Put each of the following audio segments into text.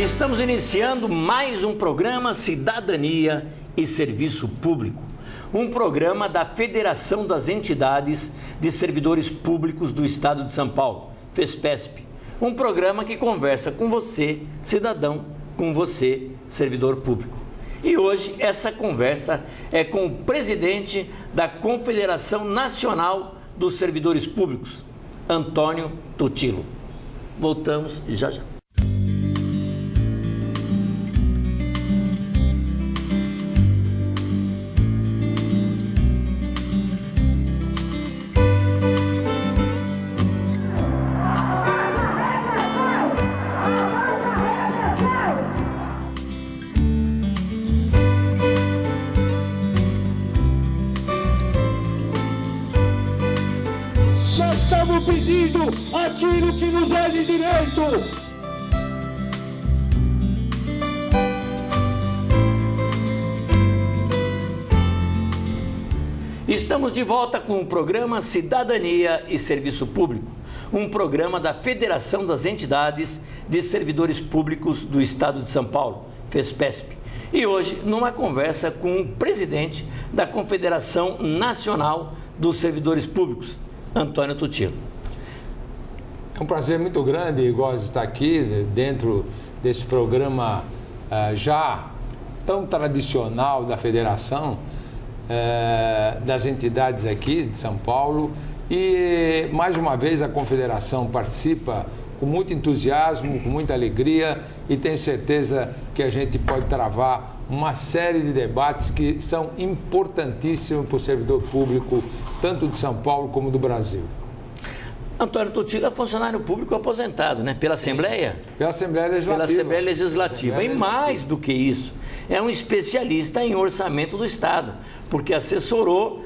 Estamos iniciando mais um programa Cidadania e Serviço Público, um programa da Federação das Entidades de Servidores Públicos do Estado de São Paulo, FESPESP, um programa que conversa com você, cidadão, com você, servidor público. E hoje essa conversa é com o presidente da Confederação Nacional dos Servidores Públicos, Antônio Tutilo. Voltamos já já. Pedindo aquilo que nos é de direito. Estamos de volta com o programa Cidadania e Serviço Público, um programa da Federação das Entidades de Servidores Públicos do Estado de São Paulo, FESPESP. E hoje, numa conversa com o presidente da Confederação Nacional dos Servidores Públicos, Antônio Tutilo. É um prazer muito grande, Góes, estar aqui dentro desse programa já tão tradicional da Federação, das entidades aqui de São Paulo. E, mais uma vez, a Confederação participa com muito entusiasmo, com muita alegria, e tenho certeza que a gente pode travar uma série de debates que são importantíssimos para o servidor público, tanto de São Paulo como do Brasil. Antônio Tutilo é funcionário público aposentado, né? Pela Assembleia? Pela Assembleia Legislativa. Pela Assembleia Legislativa. E mais do que isso, é um especialista em orçamento do Estado, porque assessorou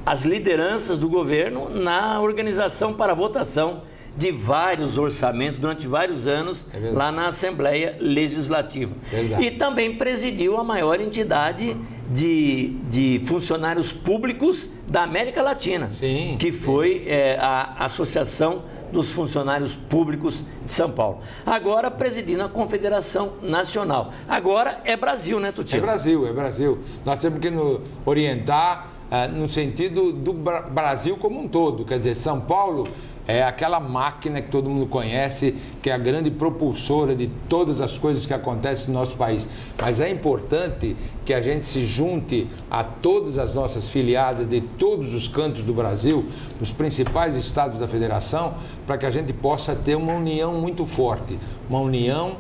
as lideranças do governo na organização para votação de vários orçamentos durante vários anos lá na Assembleia Legislativa. E também presidiu a maior entidade de funcionários públicos da América Latina, que foi a Associação dos Funcionários Públicos de São Paulo. Agora presidindo a Confederação Nacional. Agora é Brasil, né, Tutilo? É Brasil. Nós temos que nos orientar no sentido do Brasil como um todo. Quer dizer, São Paulo é aquela máquina que todo mundo conhece, que é a grande propulsora de todas as coisas que acontecem no nosso país. Mas é importante que a gente se junte a todas as nossas filiadas de todos os cantos do Brasil, nos principais estados da federação, para que a gente possa ter uma união muito forte, uma união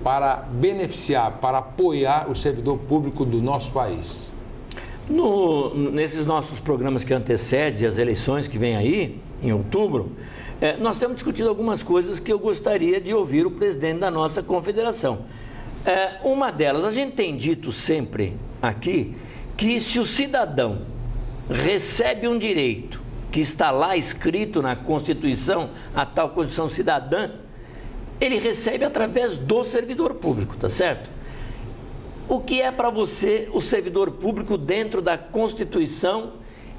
para beneficiar, para apoiar o servidor público do nosso país. Nesses nossos programas que antecedem as eleições que vêm aí, em outubro, nós temos discutido algumas coisas que eu gostaria de ouvir o presidente da nossa confederação. Uma delas, a gente tem dito sempre aqui que se o cidadão recebe um direito que está lá escrito na Constituição, a tal Constituição Cidadã, ele recebe através do servidor público, tá certo? O que é para você o servidor público dentro da Constituição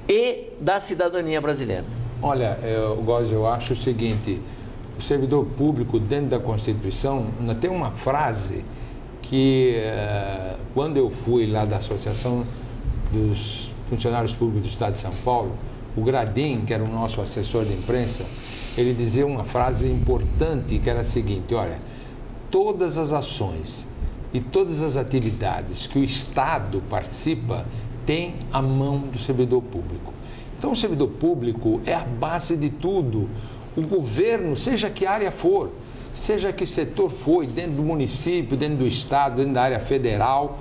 e da cidadania brasileira? Olha, Góes, eu acho o seguinte: o servidor público dentro da Constituição, tem uma frase que, quando eu fui lá da Associação dos Funcionários Públicos do Estado de São Paulo, o Gradim, que era o nosso assessor de imprensa, ele dizia uma frase importante, que era a seguinte: olha, todas as ações e todas as atividades que o Estado participa têm a mão do servidor público. Então, o servidor público é a base de tudo. O governo, seja que área for, seja que setor for, dentro do município, dentro do Estado, dentro da área federal,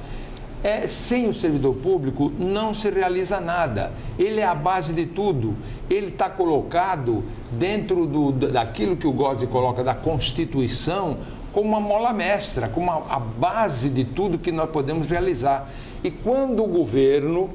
sem o servidor público não se realiza nada. Ele é a base de tudo. Ele está colocado dentro daquilo que o Góes coloca da Constituição, como uma mola mestra, como a base de tudo que nós podemos realizar. E quando o governo,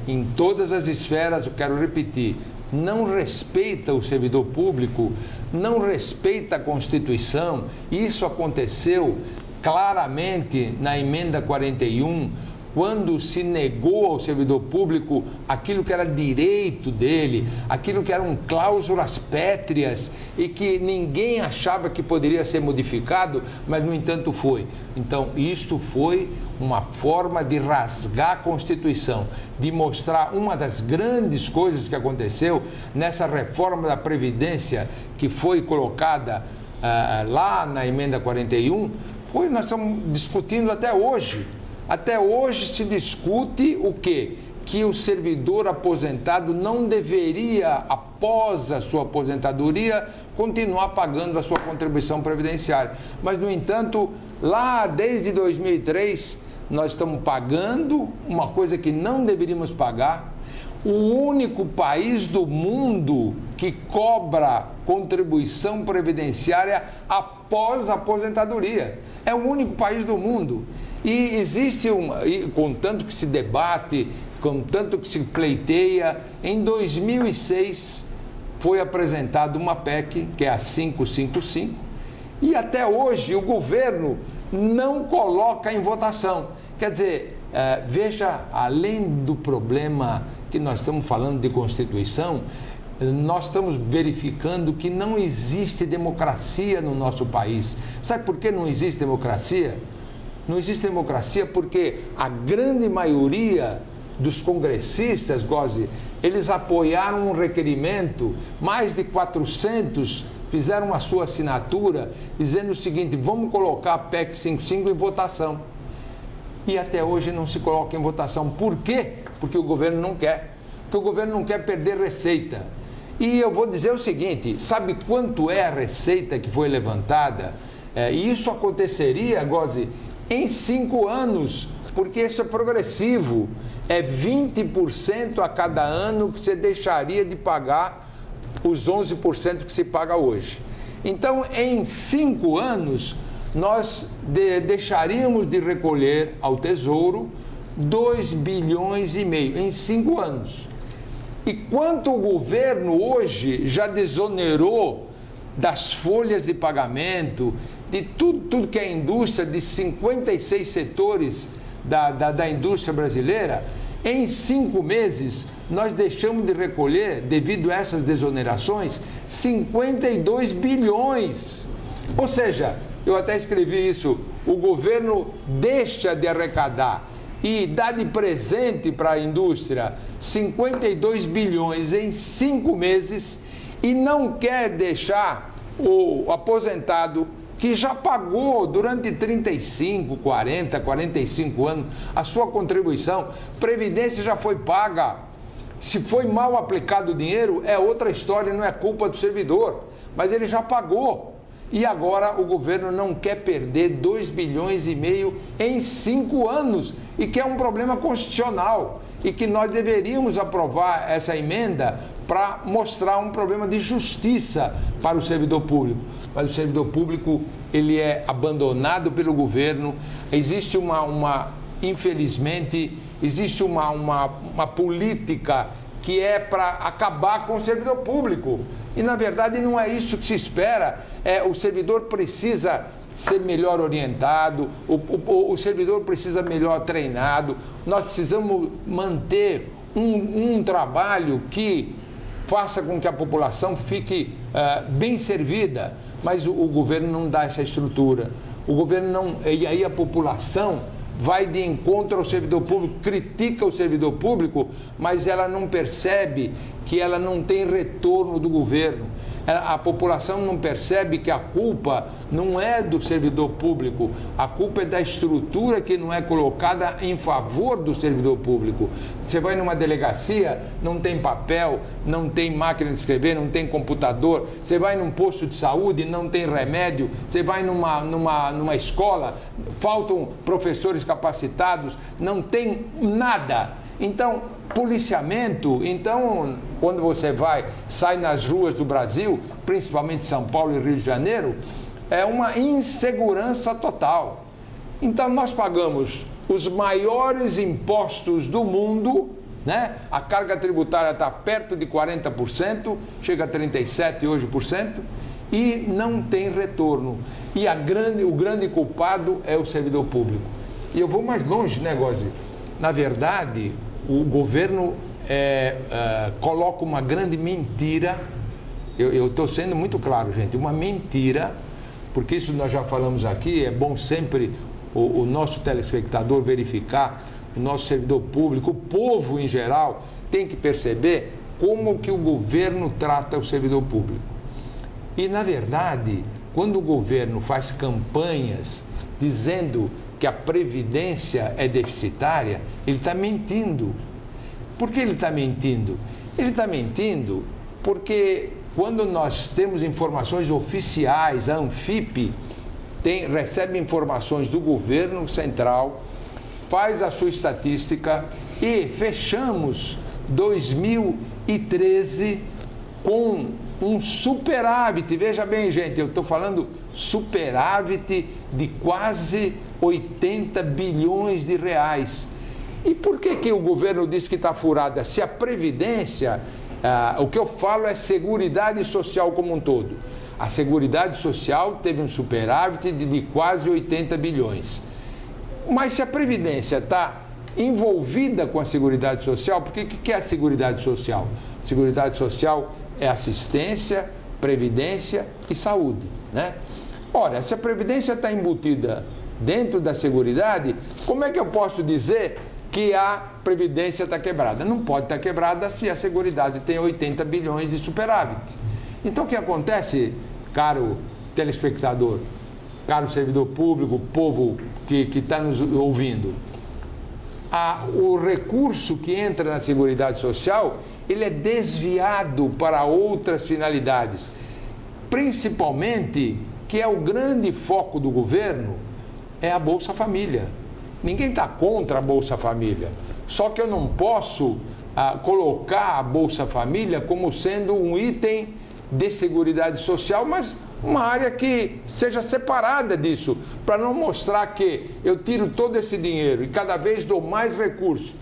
em todas as esferas, eu quero repetir, não respeita o servidor público, não respeita a Constituição, isso aconteceu claramente na emenda 41, quando se negou ao servidor público aquilo que era direito dele, aquilo que eram cláusulas pétreas e que ninguém achava que poderia ser modificado, mas, no entanto, foi. Então, isto foi uma forma de rasgar a Constituição, de mostrar uma das grandes coisas que aconteceu nessa reforma da Previdência que foi colocada lá na Emenda 41, nós estamos discutindo até hoje. Até hoje se discute o quê? Que o servidor aposentado não deveria, após a sua aposentadoria, continuar pagando a sua contribuição previdenciária. Mas, no entanto, lá desde 2003, nós estamos pagando uma coisa que não deveríamos pagar. O único país do mundo que cobra contribuição previdenciária após a aposentadoria. É o único país do mundo. E existe contanto que se debate, contanto que se pleiteia, em 2006 foi apresentada uma PEC, que é a 555, e até hoje o governo não coloca em votação. Quer dizer, veja, além do problema que nós estamos falando de Constituição, nós estamos verificando que não existe democracia no nosso país. Sabe por que não existe democracia? Não existe democracia porque a grande maioria dos congressistas, Gozzi, eles apoiaram um requerimento, mais de 400 fizeram a sua assinatura, dizendo o seguinte: vamos colocar a PEC 55 em votação. E até hoje não se coloca em votação. Por quê? Porque o governo não quer. Porque o governo não quer perder receita. E eu vou dizer o seguinte: sabe quanto é a receita que foi levantada? E isso aconteceria, Gozzi, em 5 anos, porque isso é progressivo. É 20% a cada ano que você deixaria de pagar os 11% que se paga hoje. Então, em 5 anos, nós deixaríamos de recolher ao Tesouro 2,5 bilhões em 5 anos. E quanto o governo hoje já desonerou das folhas de pagamento, de tudo que é indústria, de 56 setores da indústria brasileira, em 5 meses nós deixamos de recolher, devido a essas desonerações, 52 bilhões. Ou seja, eu até escrevi isso, o governo deixa de arrecadar e dá de presente para a indústria 52 bilhões em 5 meses e não quer deixar o aposentado que já pagou durante 35, 40, 45 anos a sua contribuição, previdência já foi paga. Se foi mal aplicado o dinheiro, é outra história, não é culpa do servidor, mas ele já pagou. E agora o governo não quer perder 2,5 bilhões em 5 anos, e que é um problema constitucional, e que nós deveríamos aprovar essa emenda para mostrar um problema de justiça para o servidor público. Mas o servidor público, ele é abandonado pelo governo, existe infelizmente, existe uma política que é para acabar com o servidor público. E, na verdade, não é isso que se espera. O servidor precisa ser melhor orientado, o servidor precisa melhor treinado. Nós precisamos manter um trabalho que faça com que a população fique bem servida. Mas o governo não dá essa estrutura. O governo não... E aí a população vai de encontro ao servidor público, critica o servidor público, mas ela não percebe que ela não tem retorno do governo. A população não percebe que a culpa não é do servidor público, a culpa é da estrutura que não é colocada em favor do servidor público. Você vai numa delegacia, não tem papel, não tem máquina de escrever, não tem computador. Você vai num posto de saúde, não tem remédio. Você vai numa escola, faltam professores capacitados, não tem nada. Então, policiamento, quando você sai nas ruas do Brasil, principalmente São Paulo e Rio de Janeiro, é uma insegurança total. Então, nós pagamos os maiores impostos do mundo, né? A carga tributária está perto de 40%, chega a 37% hoje, e não tem retorno. E o grande culpado é o servidor público. E eu vou mais longe, né, Gozzi? Na verdade, o governo coloca uma grande mentira. Eu estou sendo muito claro, gente, uma mentira, porque isso nós já falamos aqui, é bom sempre o nosso telespectador verificar, o nosso servidor público, o povo em geral, tem que perceber como que o governo trata o servidor público. E, na verdade, quando o governo faz campanhas dizendo que a Previdência é deficitária, ele está mentindo. Por que ele está mentindo? Ele está mentindo porque quando nós temos informações oficiais, a Anfip recebe informações do governo central, faz a sua estatística e fechamos 2013 com um superávit. Veja bem, gente, eu estou falando superávit de quase 80 bilhões de reais. E por que o governo diz que está furada? Se a Previdência, o que eu falo é Seguridade Social como um todo. A Seguridade Social teve um superávit de quase 80 bilhões. Mas se a Previdência está envolvida com a Seguridade Social, porque o que é a Seguridade Social? A Seguridade Social é assistência, previdência e saúde, né? Ora, se a Previdência está embutida dentro da Seguridade, como é que eu posso dizer que a Previdência está quebrada? Não pode estar quebrada se a Seguridade tem 80 bilhões de superávit. Então, o que acontece, caro telespectador, caro servidor público, povo que está nos ouvindo? O recurso que entra na Seguridade Social, ele é desviado para outras finalidades, principalmente, que é o grande foco do governo, é a Bolsa Família. Ninguém está contra a Bolsa Família, só que eu não posso colocar a Bolsa Família como sendo um item de Seguridade Social, mas uma área que seja separada disso, para não mostrar que eu tiro todo esse dinheiro e cada vez dou mais recursos.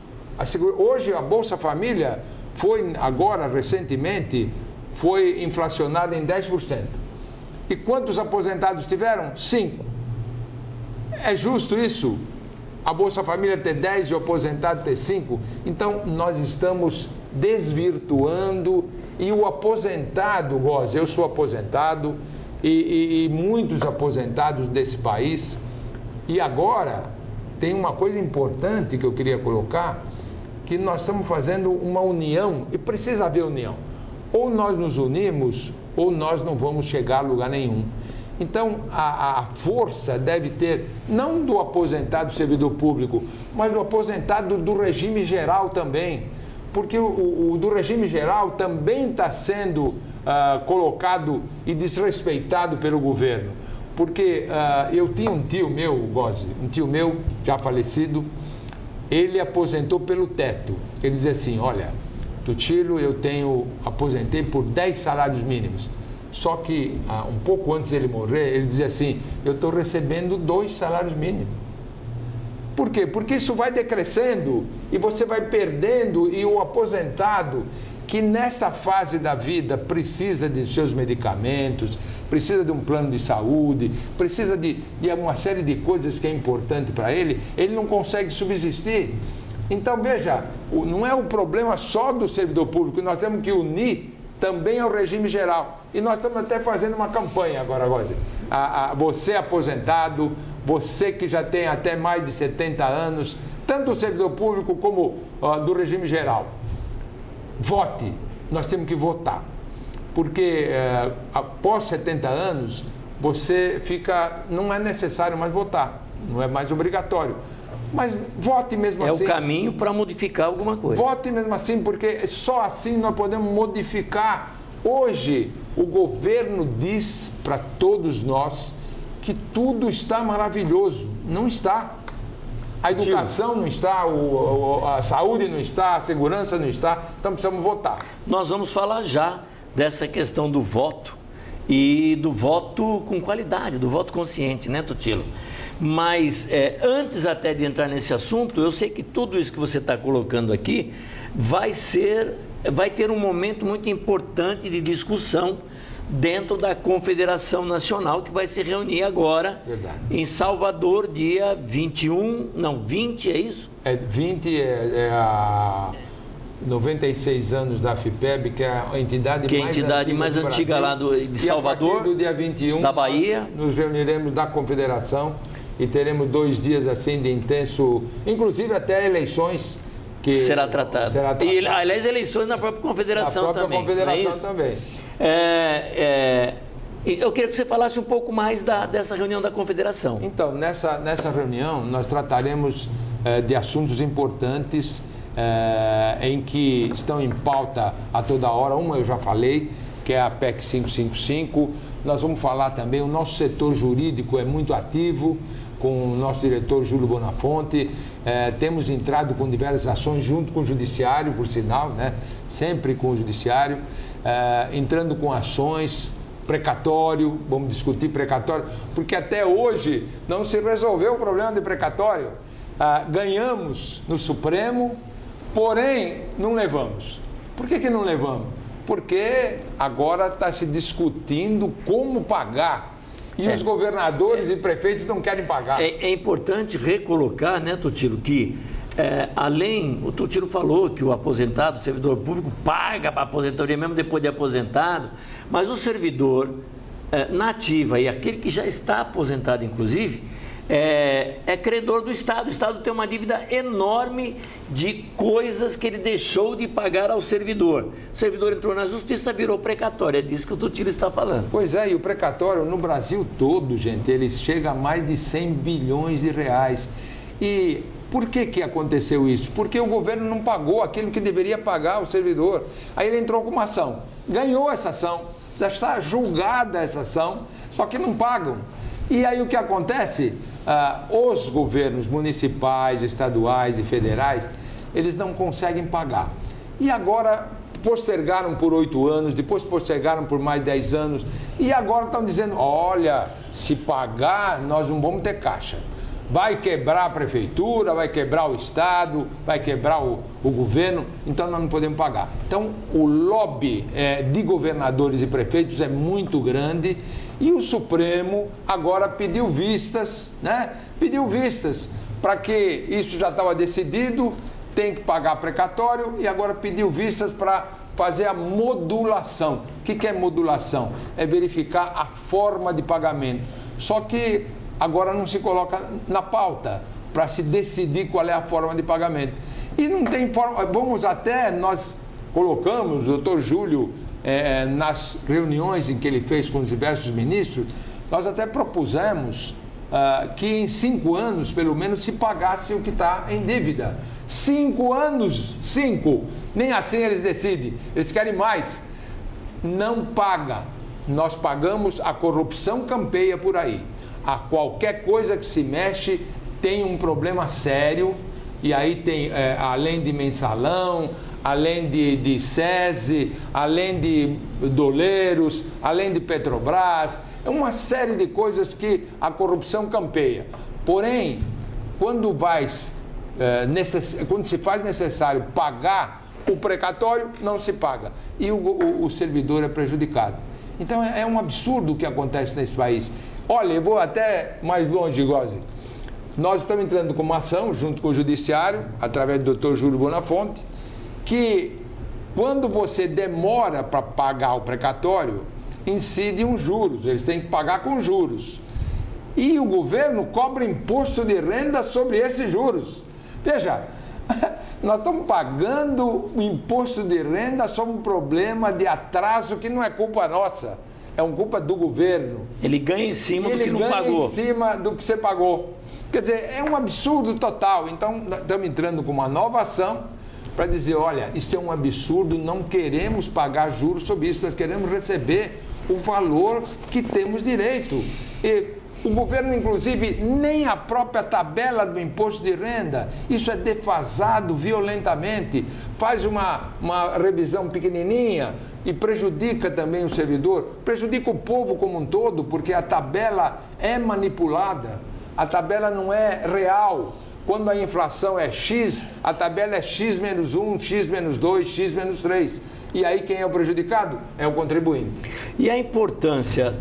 Hoje a Bolsa Família agora recentemente, foi inflacionada em 10%. E quantos aposentados tiveram? 5. É justo isso? A Bolsa Família ter 10 e o aposentado ter 5? Então, nós estamos desvirtuando. E o aposentado, Góes, eu sou aposentado e muitos aposentados desse país. E agora, tem uma coisa importante que eu queria colocar, que nós estamos fazendo uma união, e precisa haver união. Ou nós nos unimos, ou nós não vamos chegar a lugar nenhum. Então, a força deve ter, não do aposentado servidor público, mas do aposentado do regime geral também. Porque o do regime geral também está sendo colocado e desrespeitado pelo governo. Porque eu tinha um tio meu, Góes, um tio meu já falecido, ele aposentou pelo teto. Ele dizia assim, olha, Tutilo, aposentei por 10 salários mínimos. Só que um pouco antes dele morrer, ele dizia assim, eu estou recebendo 2 salários mínimos. Por quê? Porque isso vai decrescendo e você vai perdendo, e o aposentado, que nessa fase da vida precisa de seus medicamentos, precisa de um plano de saúde, precisa de uma série de coisas que é importante para ele, ele não consegue subsistir. Então, veja, não é o problema só do servidor público, nós temos que unir também ao regime geral. E nós estamos até fazendo uma campanha agora, Góes. Você aposentado, você que já tem até mais de 70 anos, tanto do servidor público como do regime geral, vote. Nós temos que votar. Porque após 70 anos, não é necessário mais votar, não é mais obrigatório. Mas vote mesmo assim. É o caminho para modificar alguma coisa. Vote mesmo assim, porque só assim nós podemos modificar. Hoje, o governo diz para todos nós que tudo está maravilhoso. Não está. A educação não está, a saúde não está, a segurança não está. Então precisamos votar. Nós vamos falar já dessa questão do voto e do voto com qualidade, do voto consciente, né, Tutilo? Mas antes até de entrar nesse assunto, eu sei que tudo isso que você está colocando aqui vai ter um momento muito importante de discussão dentro da Confederação Nacional, que vai se reunir agora. Verdade. Em Salvador, dia 20, é isso? 20 é a 96 anos da AFIPEB, que é a entidade mais antiga lá de Salvador, e a partir do dia 21, da Bahia. Nos reuniremos da Confederação e teremos 2 dias assim de intenso, inclusive até eleições que será tratado. E, aliás, eleições na própria Confederação também. Eu queria que você falasse um pouco mais dessa reunião da Confederação. Então, nessa reunião nós trataremos de assuntos importantes em que estão em pauta a toda hora. Uma eu já falei, que é a PEC 555. Nós vamos falar também, o nosso setor jurídico é muito ativo, com o nosso diretor Júlio Bonafonte. Temos entrado com diversas ações junto com o Judiciário, por sinal, né? Sempre com o Judiciário, entrando com ações, precatório, vamos discutir precatório, porque até hoje não se resolveu o problema de precatório. Ganhamos no Supremo, porém não levamos. Por que não levamos? Porque agora está se discutindo como pagar. E os governadores e prefeitos não querem pagar. É importante recolocar, né, Totilo, que o Totilo falou que o aposentado, o servidor público, paga para a aposentadoria mesmo depois de aposentado, mas o servidor na ativa e aquele que já está aposentado, inclusive, é credor do Estado. O Estado tem uma dívida enorme de coisas que ele deixou de pagar ao servidor. O servidor entrou na justiça, virou precatório. É disso que o Totilo está falando. Pois é, e o precatório no Brasil todo, gente, ele chega a mais de 100 bilhões de reais. E por que aconteceu isso? Porque o governo não pagou aquilo que deveria pagar ao servidor. Aí ele entrou com uma ação, ganhou essa ação, já está julgada essa ação, só que não pagam. E aí o que acontece? Os governos municipais, estaduais e federais, eles não conseguem pagar. E agora postergaram por 8 anos, depois postergaram por mais 10 anos, e agora estão dizendo, olha, se pagar, nós não vamos ter caixa. Vai quebrar a prefeitura, vai quebrar o Estado, vai quebrar o governo, então nós não podemos pagar. Então, o lobby de governadores e prefeitos é muito grande e o Supremo agora pediu vistas, né? Pediu vistas para que isso já estava decidido, tem que pagar precatório e agora pediu vistas para fazer a modulação. O que é modulação? É verificar a forma de pagamento. Só que agora não se coloca na pauta para se decidir qual é a forma de pagamento. E não tem forma, nós colocamos, o doutor Júlio, nas reuniões em que ele fez com os diversos ministros, nós até propusemos que em 5 anos, pelo menos, se pagasse o que está em dívida. 5 anos, 5, nem assim eles decidem, eles querem mais. Não paga, nós pagamos, a corrupção campeia por aí. A qualquer coisa que se mexe tem um problema sério, e aí tem, além de mensalão, além de SESI, além de doleiros, além de Petrobras, é uma série de coisas que a corrupção campeia. Porém, quando se faz necessário pagar o precatório, não se paga, e o servidor é prejudicado. Então é um absurdo o que acontece nesse país. Olha, eu vou até mais longe, Gózi. Nós estamos entrando com uma ação, junto com o Judiciário, através do Dr. Júlio Bonafonte, que quando você demora para pagar o precatório, incide uns juros, eles têm que pagar com juros. E o governo cobra imposto de renda sobre esses juros. Veja, nós estamos pagando o imposto de renda sobre um problema de atraso que não é culpa nossa. É uma culpa do governo. Ele ganha em cima do que não pagou. Ele ganha em cima do que você pagou. Quer dizer, é um absurdo total. Então, nós estamos entrando com uma nova ação para dizer, olha, isso é um absurdo, não queremos pagar juros sobre isso, nós queremos receber o valor que temos direito. E o governo, inclusive, nem a própria tabela do imposto de renda, isso é defasado violentamente, faz uma revisão pequenininha, e prejudica também o servidor, prejudica o povo como um todo, porque a tabela é manipulada, a tabela não é real, Quando a inflação é X, a tabela é X menos 1, X menos 2, X menos 3. E aí quem é o prejudicado? É o contribuinte. E a importância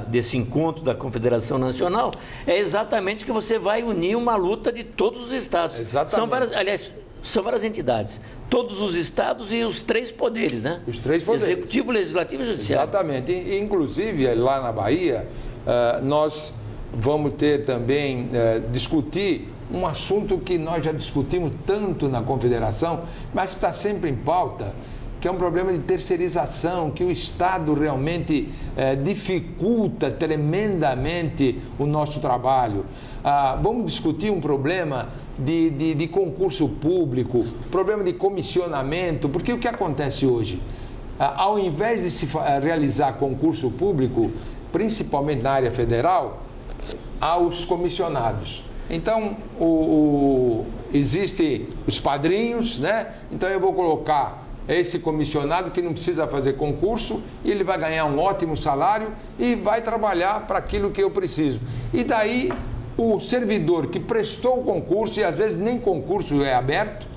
desse encontro da Confederação Nacional é exatamente que você vai unir uma luta de todos os estados. Exatamente. São várias entidades. Todos os estados e os 3 poderes, né? Os 3 poderes. Executivo, Legislativo e Judiciário. Exatamente. Inclusive, lá na Bahia, nós vamos ter também, discutir um assunto que nós já discutimos tanto na Confederação, mas está sempre em pauta, que é um problema de terceirização, que o Estado realmente dificulta tremendamente o nosso trabalho. Vamos discutir um problema de concurso público, problema de comissionamento, porque o que acontece hoje? Ao invés de se realizar concurso público, principalmente na área federal, há os comissionados. Então, existem os padrinhos, né? Então eu vou colocar esse comissionado que não precisa fazer concurso e ele vai ganhar um ótimo salário e vai trabalhar para aquilo que eu preciso. E daí o servidor que prestou o concurso, e às vezes nem concurso é aberto,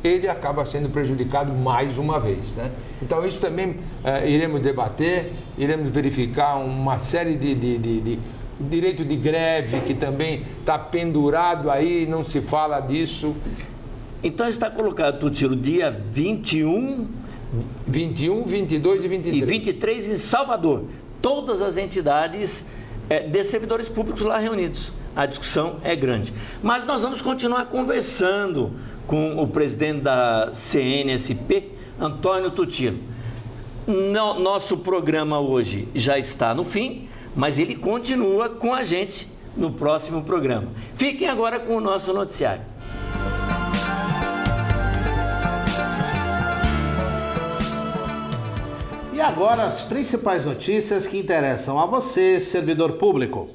ele acaba sendo prejudicado mais uma vez, né? Então isso também iremos debater, iremos verificar uma série de direito de greve que também está pendurado aí, não se fala disso. Então está colocado, Tutilo, dia 21, 22 e 23. E 23 em Salvador. Todas as entidades de servidores públicos lá reunidos. A discussão é grande. Mas nós vamos continuar conversando com o presidente da CNSP, Antônio Tutilo. Nosso programa hoje já está no fim, mas ele continua com a gente no próximo programa. Fiquem agora com o nosso noticiário. E agora as principais notícias que interessam a você, servidor público.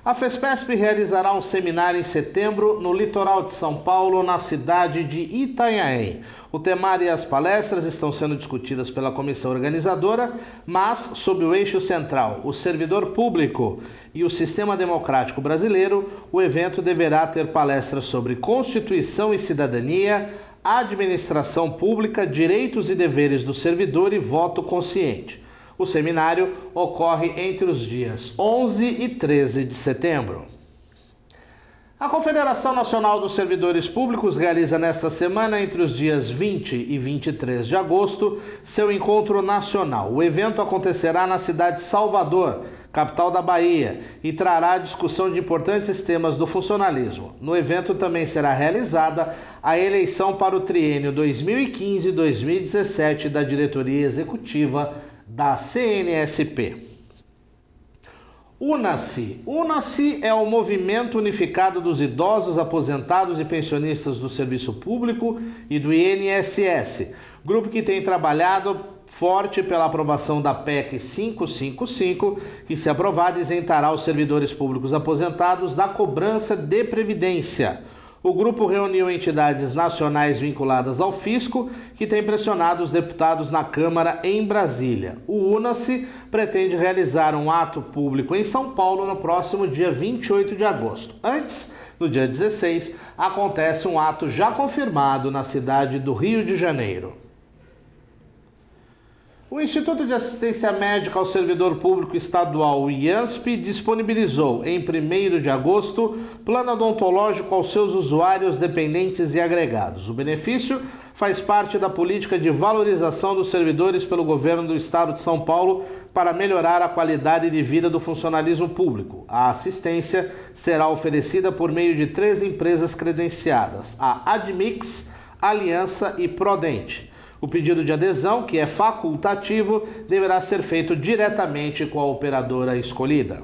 A FESPESP realizará um seminário em setembro no litoral de São Paulo, na cidade de Itanhaém. O temário e as palestras estão sendo discutidas pela comissão organizadora, mas sob o eixo central, o servidor público e o sistema democrático brasileiro, o evento deverá ter palestras sobre Constituição e cidadania, administração pública, direitos e deveres do servidor e voto consciente. O seminário ocorre entre os dias 11 e 13 de setembro. A Confederação Nacional dos Servidores Públicos realiza nesta semana, entre os dias 20 e 23 de agosto, seu encontro nacional. O evento acontecerá na cidade de Salvador, capital da Bahia, e trará discussão de importantes temas do funcionalismo. No evento também será realizada a eleição para o triênio 2015-2017 da diretoria executiva da CNSP. UNASSI. UNASSI é o Movimento Unificado dos Idosos, Aposentados e Pensionistas do Serviço Público e do INSS, grupo que tem trabalhado forte pela aprovação da PEC 555, que, se aprovada, isentará os servidores públicos aposentados da cobrança de previdência. O grupo reuniu entidades nacionais vinculadas ao fisco, que tem pressionado os deputados na Câmara em Brasília. O UNASSI pretende realizar um ato público em São Paulo no próximo dia 28 de agosto. Antes, no dia 16, acontece um ato já confirmado na cidade do Rio de Janeiro. O Instituto de Assistência Médica ao Servidor Público Estadual, o IANSP, disponibilizou, em 1º de agosto, plano odontológico aos seus usuários, dependentes e agregados. O benefício faz parte da política de valorização dos servidores pelo governo do Estado de São Paulo para melhorar a qualidade de vida do funcionalismo público. A assistência será oferecida por meio de 3 empresas credenciadas, a Admix, Aliança e Prodente. O pedido de adesão, que é facultativo, deverá ser feito diretamente com a operadora escolhida.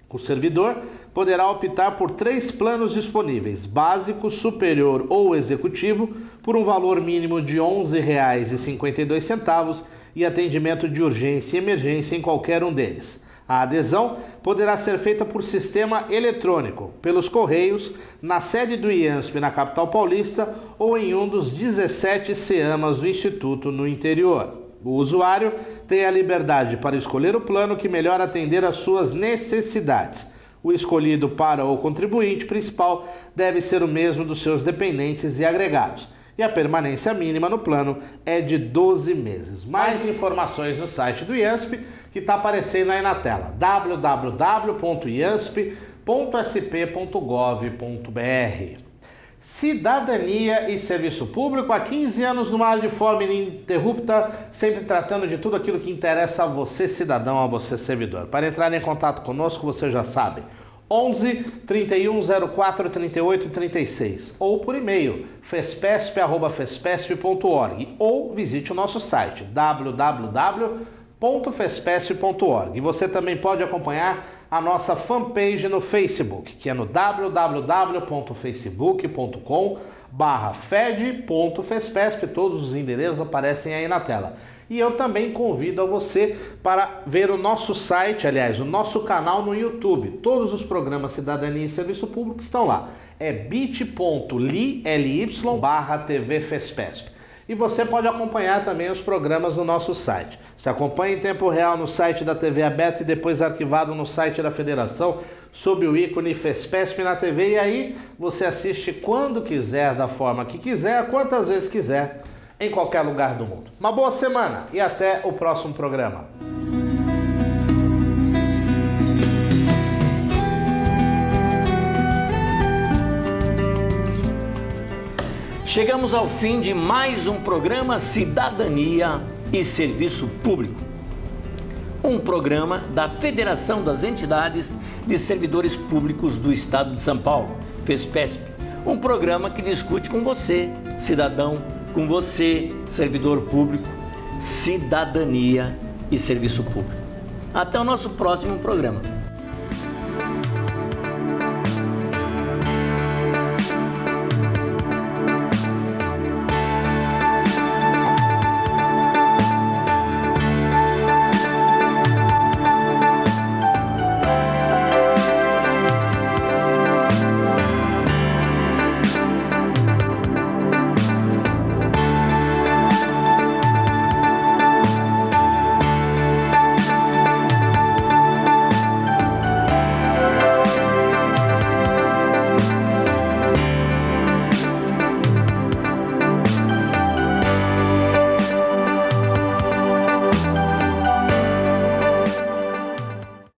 O servidor poderá optar por 3 planos disponíveis: básico, superior ou executivo, por um valor mínimo de R$ 11,52 e atendimento de urgência e emergência em qualquer um deles. A adesão poderá ser feita por sistema eletrônico, pelos Correios, na sede do IANSP na capital paulista ou em um dos 17 CEAMAs do Instituto no interior. O usuário tem a liberdade para escolher o plano que melhor atender às suas necessidades. O escolhido para o contribuinte principal deve ser o mesmo dos seus dependentes e agregados. E a permanência mínima no plano é de 12 meses. Mais informações no site do IANSP, que está aparecendo aí na tela, www.iansp.sp.gov.br. Cidadania e Serviço Público, há 15 anos no ar de forma ininterrupta, sempre tratando de tudo aquilo que interessa a você, cidadão, a você, servidor. Para entrar em contato conosco, você já sabe, 11 31 04 38 36 ou por e-mail fespesp@fespesp.org ou visite o nosso site www.fespesp.org. E você também pode acompanhar a nossa fanpage no Facebook, que é no www.facebook.com/fed.fespesp. Todos os endereços aparecem aí na tela. E eu também convido a você para ver o nosso site, aliás, o nosso canal no YouTube. Todos os programas Cidadania e Serviço Público estão lá. É bit.ly/TV Fespesp. E você pode acompanhar também os programas no nosso site. Você acompanha em tempo real no site da TV aberta e depois arquivado no site da Federação, sob o ícone Fespesp na TV. E aí você assiste quando quiser, da forma que quiser, quantas vezes quiser, em qualquer lugar do mundo. Uma boa semana e até o próximo programa. Chegamos ao fim de mais um programa Cidadania e Serviço Público. Um programa da Federação das Entidades de Servidores Públicos do Estado de São Paulo, FESPESP. Um programa que discute com você, cidadão, com você, servidor público, cidadania e serviço público. Até o nosso próximo programa.